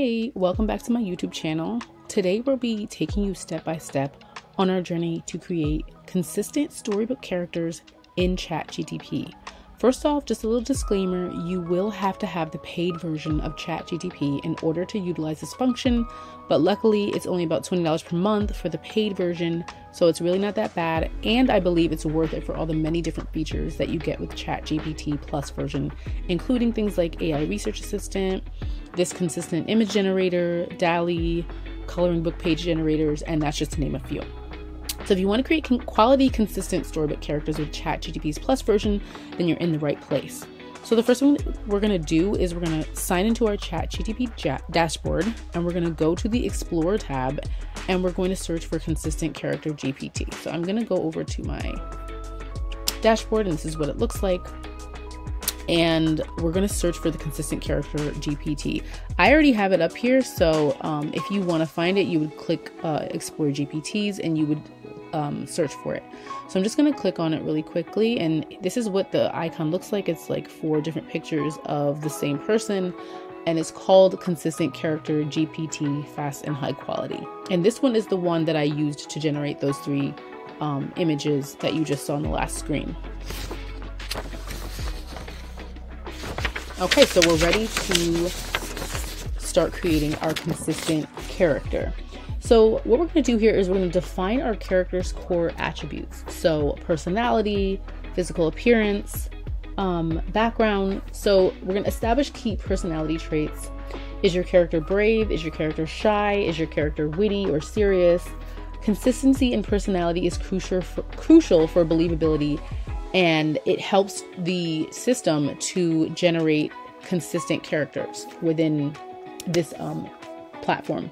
Hey, welcome back to my YouTube channel. Today we'll be taking you step by step on our journey to create consistent storybook characters in ChatGTP. First off, just a little disclaimer, you will have to have the paid version of ChatGTP in order to utilize this function, but luckily it's only about $20 per month for the paid version, so it's really not that bad, and I believe it's worth it for all the many different features that you get with ChatGPT Plus version, including things like AI Research Assistant, this consistent image generator, DALL-E, coloring book page generators, and that's just to name a few. So if you want to create quality, consistent storybook characters with ChatGPT's Plus version, then you're in the right place. So the first thing we're going to do is we're going to sign into our ChatGTP dashboard, and we're going to go to the Explore tab, and we're going to search for consistent character GPT. So I'm going to go over to my dashboard, and this is what it looks like. And we're going to search for the consistent character GPT. I already have it up here, so if you want to find it, you would click Explore GPTs and you would search for it. So I'm just going to click on it really quickly, and this is what the icon looks like. It's like 4 different pictures of the same person, and it's called Consistent Character GPT Fast and High Quality. And this one is the one that I used to generate those 3 images that you just saw on the last screen. Okay, so we're ready to start creating our consistent character. So what we're going to do here is we're going to define our character's core attributes. So personality, physical appearance, background. So we're going to establish key personality traits. Is your character brave? Is your character shy? Is your character witty or serious? Consistency in personality is crucial for believability, and it helps the system to generate consistent characters within this platform.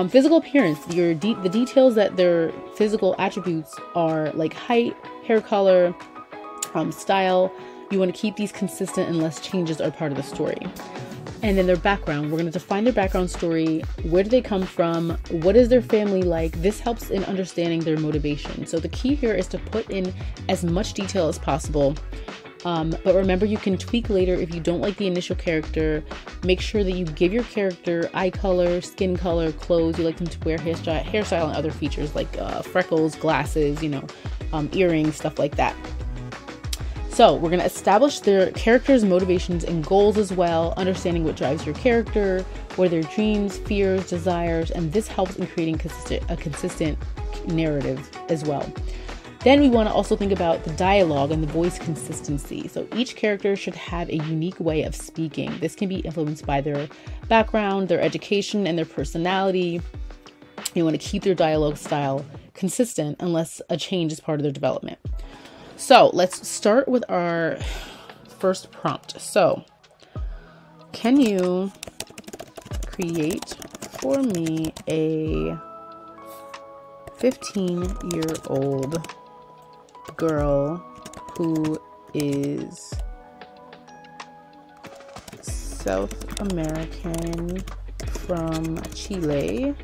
Physical appearance, the details that their physical attributes are, like height, hair color, style. You want to keep these consistent unless changes are part of the story. And then their background, we're going to define their background story. Where do they come from? What is their family like? This helps in understanding their motivation. So the key here is to put in as much detail as possible. But remember, you can tweak later if you don't like the initial character. Make sure that you give your character eye color, skin color, clothes. You like them to wear hairstyle and other features like freckles, glasses, earrings, stuff like that. So we're going to establish their character's motivations and goals as well, understanding what drives your character, what are their dreams, fears, desires, and this helps in creating a consistent narrative as well. Then we want to also think about the dialogue and the voice consistency. So each character should have a unique way of speaking. This can be influenced by their background, their education, and their personality. You want to keep their dialogue style consistent unless a change is part of their development. So let's start with our first prompt. So can you create for me a 15-year-old girl who is South American from Chile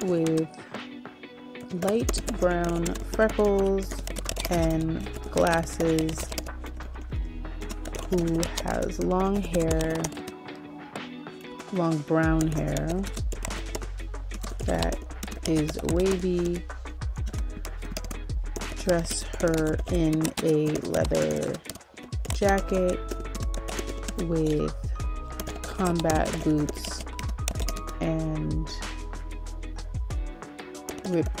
with light brown freckles and glasses, who has long brown hair that is wavy. Dress her in a leather jacket with combat boots and ripped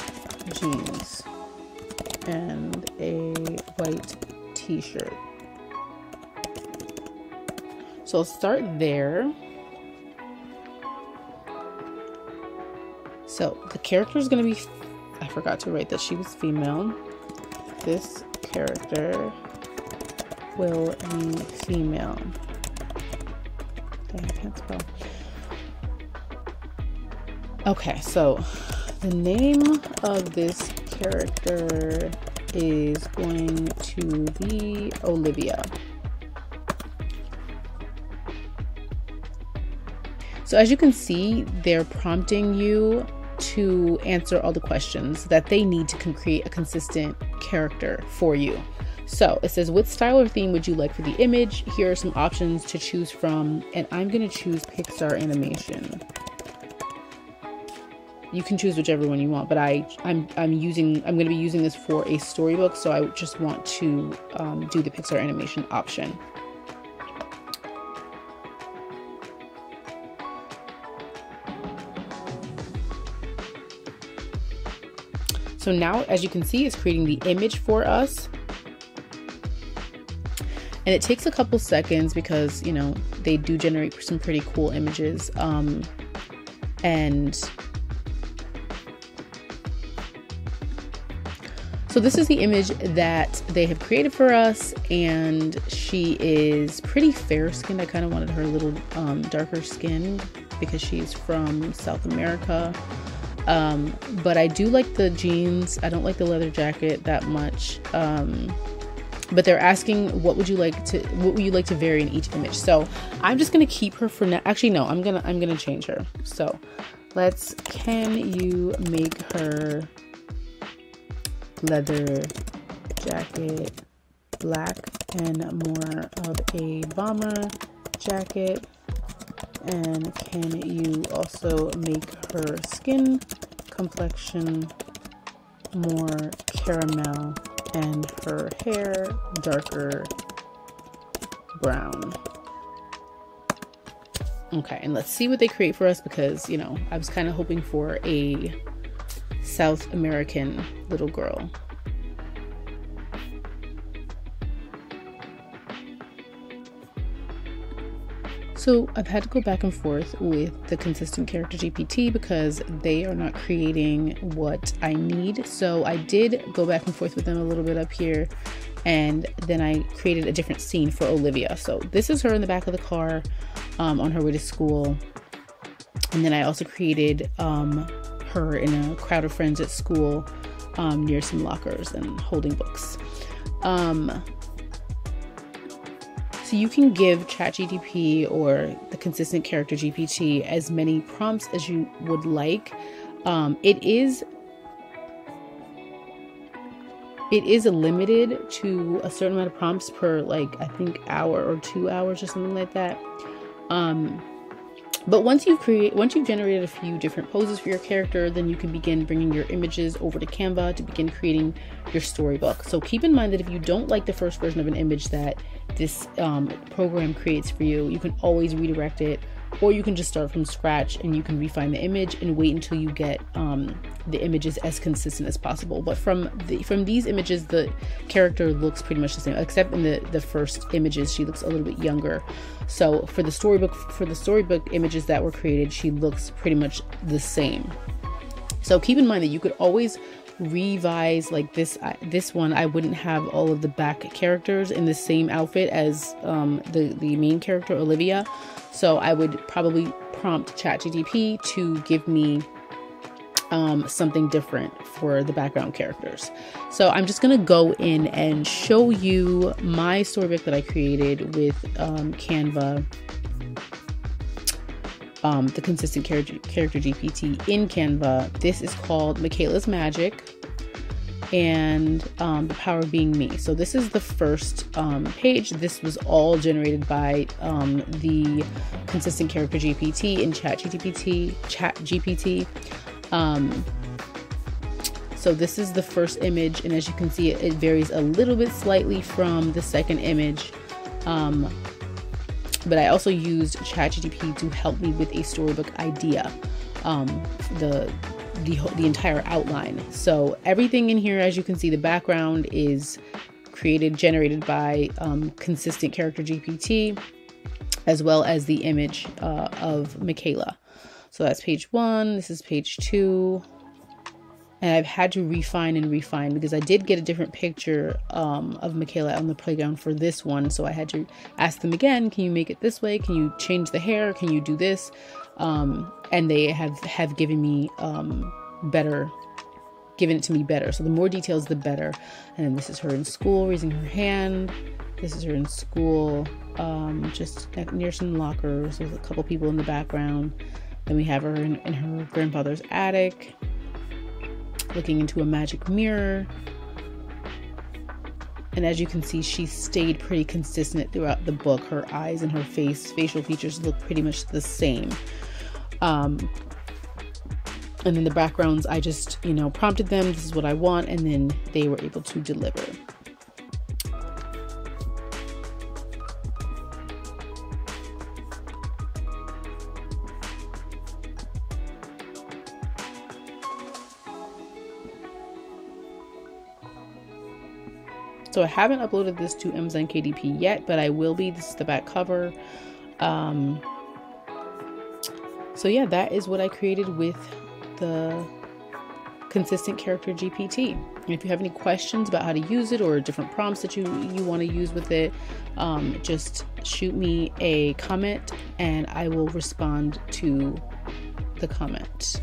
jeans and a white t-shirt. So I'll start there. So the character is going to be, I forgot to write that she was female. This character will be female. Dang, I can't spell. Okay, so the name of this character is going to be Olivia. So as you can see, they're prompting you to answer all the questions that they need to create a consistent character for you. So it says, what style or theme would you like for the image? Here are some options to choose from, and I'm going to choose Pixar animation. You can choose whichever one you want, but I'm going to be using this for a storybook, so I just want to do the Pixar animation option. So now, as you can see, it's creating the image for us. And it takes a couple seconds because, you know, they do generate some pretty cool images. And so this is the image that they have created for us, and she is pretty fair-skinned. I kind of wanted her a little darker skinned because she's from South America. But I do like the jeans. I don't like the leather jacket that much. But they're asking, what would you like to vary in each image? So I'm just gonna keep her for now. Actually, no, I'm gonna change her. So can you make her leather jacket black and more of a bomber jacket? And can you also make her skin complexion more caramel and her hair darker brown? Okay, and let's see what they create for us, because, you know, I was kind of hoping for a South American little girl. So I've had to go back and forth with the consistent character GPT because they are not creating what I need. So I did go back and forth with them a little bit up here, and then I created a different scene for Olivia. So this is her in the back of the car on her way to school. And then I also created her in a crowd of friends at school near some lockers and holding books. So you can give ChatGTP or the consistent character GPT as many prompts as you would like. It is limited to a certain amount of prompts per, like, I think hour or 2 hours or something like that. But once you've generated a few different poses for your character, then you can begin bringing your images over to Canva to begin creating your storybook. So keep in mind that if you don't like the first version of an image that this program creates for you, you can always redirect it, or you can just start from scratch and you can refine the image and wait until you get the images as consistent as possible. But from these images, the character looks pretty much the same, except in the first images she looks a little bit younger. So for the storybook images that were created, she looks pretty much the same. So keep in mind that you could always revise, like this one. I wouldn't have all of the back characters in the same outfit as the main character Olivia. So I would probably prompt ChatGTP to give me something different for the background characters. So I'm just gonna go in and show you my storybook that I created with Canva, the consistent character GPT in Canva. This is called Michaela's Magic, and the power of being me. So this is the first page. This was all generated by the consistent character GPT in ChatGPT. So this is the first image, and as you can see, it varies a little bit slightly from the second image. But I also used ChatGPT to help me with a storybook idea, the entire outline. So everything in here, as you can see, the background is generated by consistent character GPT, as well as the image of Michaela. So that's page 1. This is page 2. And I've had to refine because I did get a different picture of Michaela on the playground for this one. So I had to ask them again, can you make it this way? Can you change the hair? Can you do this? And they have given me given it to me better. So the more details, the better. And then this is her in school raising her hand. This is her in school, just near some lockers with a couple people in the background. Then we have her in her grandfather's attic, looking into a magic mirror. And as you can see, she stayed pretty consistent throughout the book. Her eyes and her facial features look pretty much the same. And then the backgrounds, I just, prompted them, this is what I want, and then they were able to deliver. So I haven't uploaded this to Amazon KDP yet, but I will be. This is the back cover. So yeah, that is what I created with the consistent character GPT. And if you have any questions about how to use it or different prompts that you want to use with it, just shoot me a comment and I will respond to the comment.